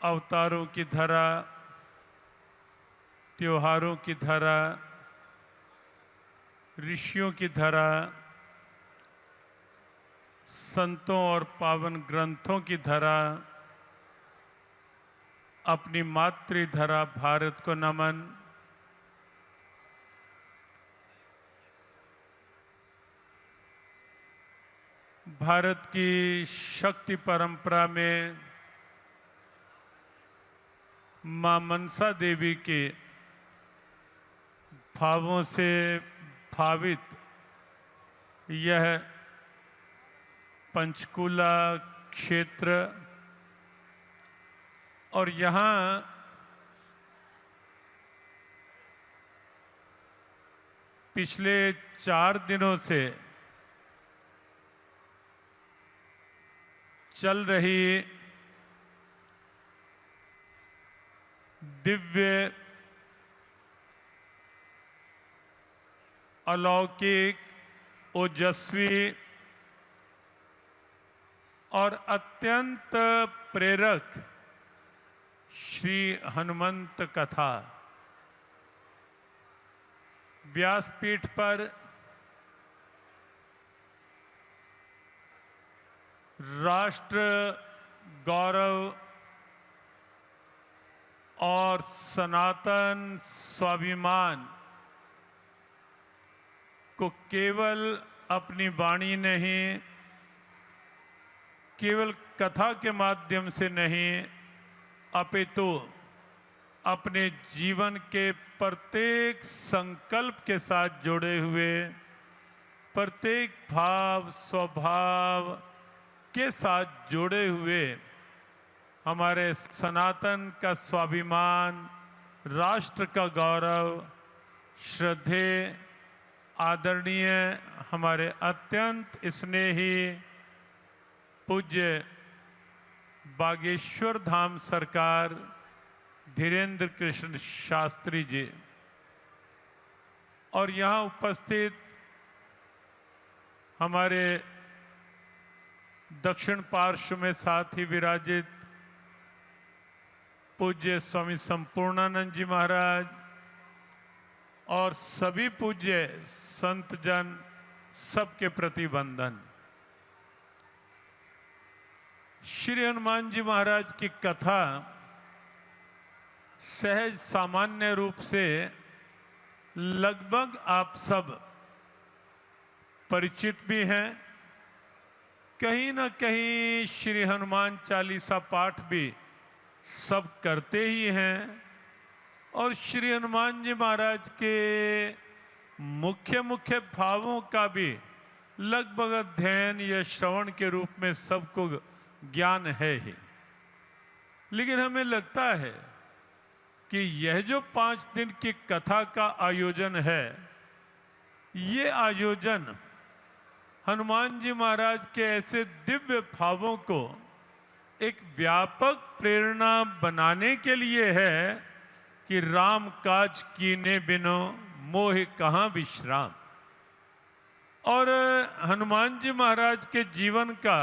अवतारों की धरा, त्योहारों की धरा, ऋषियों की धरा, संतों और पावन ग्रंथों की धरा, अपनी मातृधरा भारत को नमन। भारत की शक्ति परंपरा में मां मनसा देवी के भावों से भावित यह पंचकूला क्षेत्र और यहाँ पिछले 4 दिनों से चल रही दिव्य अलौकिक ओजस्वी और अत्यंत प्रेरक श्री हनुमंत कथा व्यासपीठ पर राष्ट्र गौरव और सनातन स्वाभिमान को केवल अपनी वाणी नहीं, केवल कथा के माध्यम से नहीं, अपितु अपने जीवन के प्रत्येक संकल्प के साथ जुड़े हुए, प्रत्येक भाव स्वभाव के साथ जुड़े हुए हमारे सनातन का स्वाभिमान, राष्ट्र का गौरव, श्रद्धेय आदरणीय हमारे अत्यंत स्नेही पूज्य बागेश्वर धाम सरकार धीरेन्द्र कृष्ण शास्त्री जी और यहाँ उपस्थित हमारे दक्षिण पार्श्व में साथ ही विराजित पूज्य स्वामी संपूर्णानंद जी महाराज और सभी पूज्य संत जन, सबके प्रति वंदन। श्री हनुमान जी महाराज की कथा सहज सामान्य रूप से लगभग आप सब परिचित भी हैं। कहीं न कहीं श्री हनुमान चालीसा पाठ भी सब करते ही हैं और श्री हनुमान जी महाराज के मुख्य मुख्य भावों का भी लगभग अध्ययन या श्रवण के रूप में सबको ज्ञान है ही। लेकिन हमें लगता है कि यह जो 5 दिन की कथा का आयोजन है, ये आयोजन हनुमान जी महाराज के ऐसे दिव्य भावों को एक व्यापक प्रेरणा बनाने के लिए है कि राम काज कीने बिनो मोह कहाँ विश्राम। और हनुमान जी महाराज के जीवन का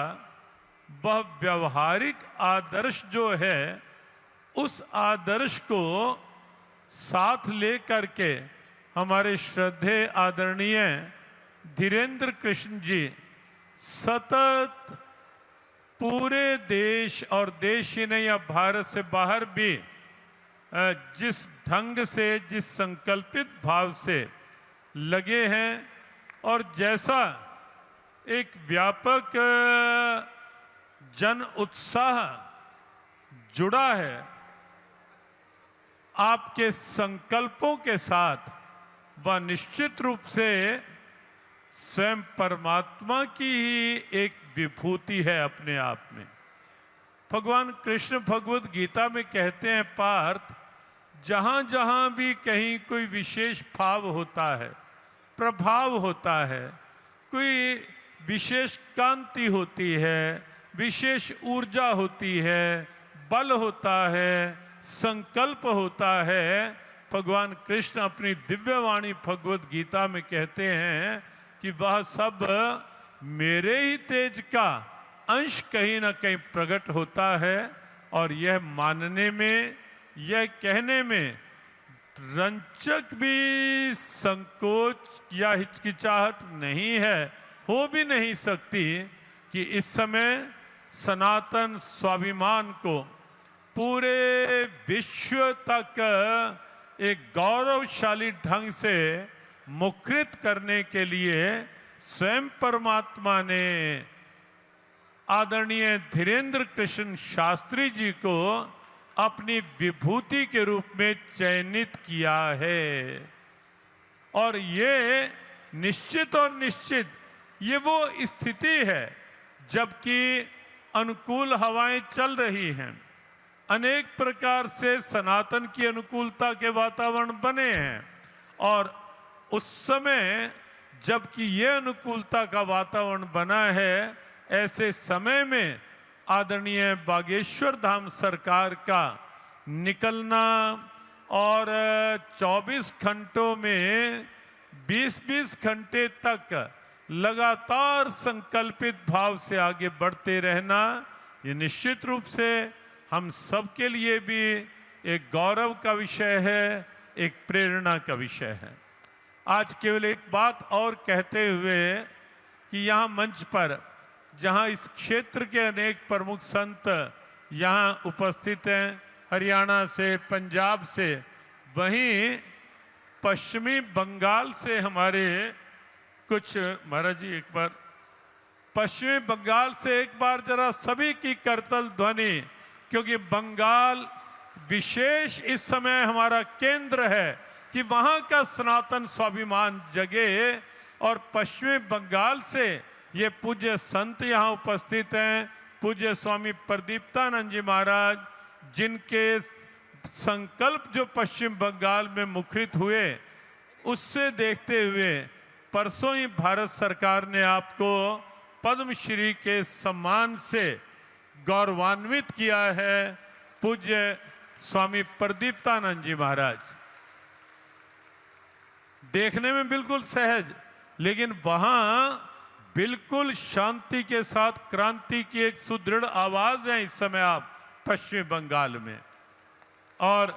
वह व्यवहारिक आदर्श जो है, उस आदर्श को साथ ले करके हमारे श्रद्धेय आदरणीय धीरेन्द्र कृष्ण जी सतत पूरे देश और देश ही नहीं, अब भारत से बाहर भी जिस ढंग से, जिस संकल्पित भाव से लगे हैं और जैसा एक व्यापक जन उत्साह जुड़ा है आपके संकल्पों के साथ, वह निश्चित रूप से स्वयं परमात्मा की ही एक विभूति है अपने आप में। भगवान कृष्ण भगवद गीता में कहते हैं, पार्थ, जहां जहां भी कहीं कोई विशेष भाव होता है, प्रभाव होता है, कोई विशेष कांति होती है, विशेष ऊर्जा होती है, बल होता है, संकल्प होता है, भगवान कृष्ण अपनी दिव्यवाणी भगवद गीता में कहते हैं कि वह सब मेरे ही तेज का अंश कहीं ना कहीं प्रकट होता है। और यह मानने में, यह कहने में रंचक भी संकोच या हिचकिचाहट नहीं है, हो भी नहीं सकती कि इस समय सनातन स्वाभिमान को पूरे विश्व तक एक गौरवशाली ढंग से मुखरित करने के लिए स्वयं परमात्मा ने आदरणीय धीरेन्द्र कृष्ण शास्त्री जी को अपनी विभूति के रूप में चयनित किया है। और ये निश्चित और निश्चित ये वो स्थिति है जबकि अनुकूल हवाएं चल रही हैं, अनेक प्रकार से सनातन की अनुकूलता के वातावरण बने हैं, और उस समय जबकि ये अनुकूलता का वातावरण बना है, ऐसे समय में आदरणीय बागेश्वर धाम सरकार का निकलना और 24 घंटों में 20-20 घंटे तक लगातार संकल्पित भाव से आगे बढ़ते रहना, ये निश्चित रूप से हम सब के लिए भी एक गौरव का विषय है, एक प्रेरणा का विषय है। आज केवल एक बात और कहते हुए कि यहाँ मंच पर जहाँ इस क्षेत्र के अनेक प्रमुख संत यहाँ उपस्थित हैं, हरियाणा से, पंजाब से, वहीं पश्चिमी बंगाल से हमारे कुछ, महाराज जी एक बार पश्चिमी बंगाल से एक बार जरा सभी की करतल ध्वनि, क्योंकि बंगाल विशेष इस समय हमारा केंद्र है कि वहाँ का सनातन स्वाभिमान जगे। और पश्चिमी बंगाल से ये पूज्य संत यहाँ उपस्थित हैं, पूज्य स्वामी प्रदीप्तानंद जी महाराज, जिनके संकल्प जो पश्चिम बंगाल में मुखरित हुए, उससे देखते हुए परसों ही भारत सरकार ने आपको पद्मश्री के सम्मान से गौरवान्वित किया है, पूज्य स्वामी प्रदीप्तानंद जी महाराज। देखने में बिल्कुल सहज, लेकिन वहां बिल्कुल शांति के साथ क्रांति की एक सुदृढ़ आवाज है इस समय आप पश्चिम बंगाल में। और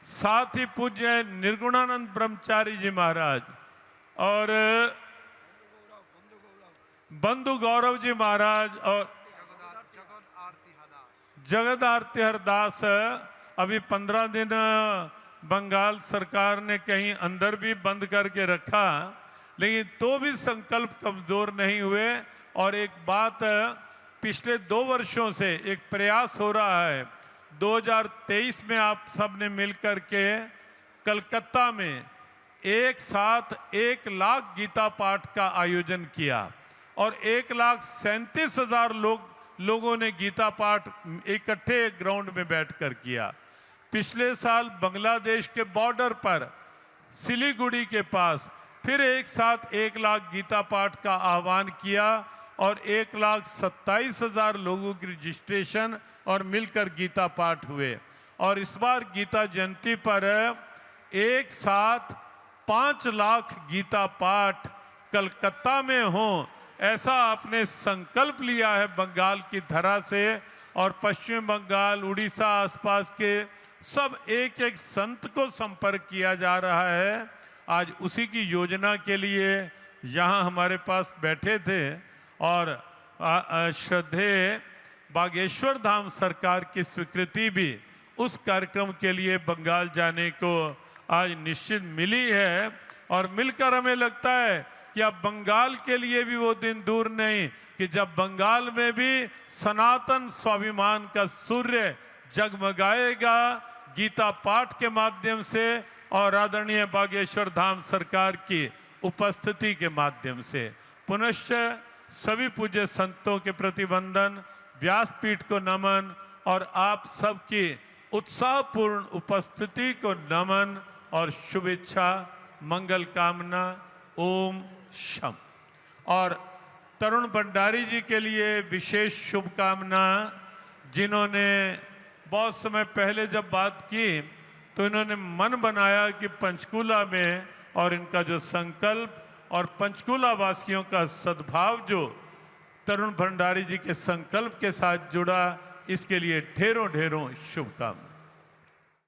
साथ ही पूज्य निर्गुणानंद ब्रह्मचारी जी महाराज और बंधु गौरव जी महाराज और जगत आरती हरदास अभी 15 दिन बंगाल सरकार ने कहीं अंदर भी बंद करके रखा, लेकिन तो भी संकल्प कमजोर नहीं हुए। और एक बात पिछले 2 वर्षों से एक प्रयास हो रहा है, 2023 में आप सब ने मिलकर के कलकत्ता में एक साथ 1 लाख गीता पाठ का आयोजन किया और 1,37,000 लोगों ने गीता पाठ इकट्ठे ग्राउंड में बैठकर किया। पिछले साल बांग्लादेश के बॉर्डर पर सिलीगुड़ी के पास फिर एक साथ 1 लाख गीता पाठ का आह्वान किया और 1,27,000 लोगों की रजिस्ट्रेशन और मिलकर गीता पाठ हुए। और इस बार गीता जयंती पर एक साथ 5 लाख गीता पाठ कलकत्ता में हों, ऐसा आपने संकल्प लिया है बंगाल की धरा से। और पश्चिम बंगाल, उड़ीसा, आसपास के सब एक एक संत को संपर्क किया जा रहा है। आज उसी की योजना के लिए यहाँ हमारे पास बैठे थे और श्रद्धेय बागेश्वर धाम सरकार की स्वीकृति भी उस कार्यक्रम के लिए बंगाल जाने को आज निश्चित मिली है। और मिलकर हमें लगता है कि अब बंगाल के लिए भी वो दिन दूर नहीं कि जब बंगाल में भी सनातन स्वाभिमान का सूर्य जगमगाएगा गीता पाठ के माध्यम से और आदरणीय बागेश्वर धाम सरकार की उपस्थिति के माध्यम से। पुनश्च सभी पूज्य संतों के प्रति वंदन, व्यासपीठ को नमन और आप सबकी उत्साहपूर्ण उपस्थिति को नमन और शुभेच्छा, मंगल कामना। ओम शम। और तरुण भंडारी जी के लिए विशेष शुभकामना, जिन्होंने बहुत समय पहले जब बात की तो इन्होंने मन बनाया कि पंचकूला में, और इनका जो संकल्प और पंचकूला वासियों का सद्भाव जो तरुण भंडारी जी के संकल्प के साथ जुड़ा, इसके लिए ढेरों ढेरों शुभकामनाएं।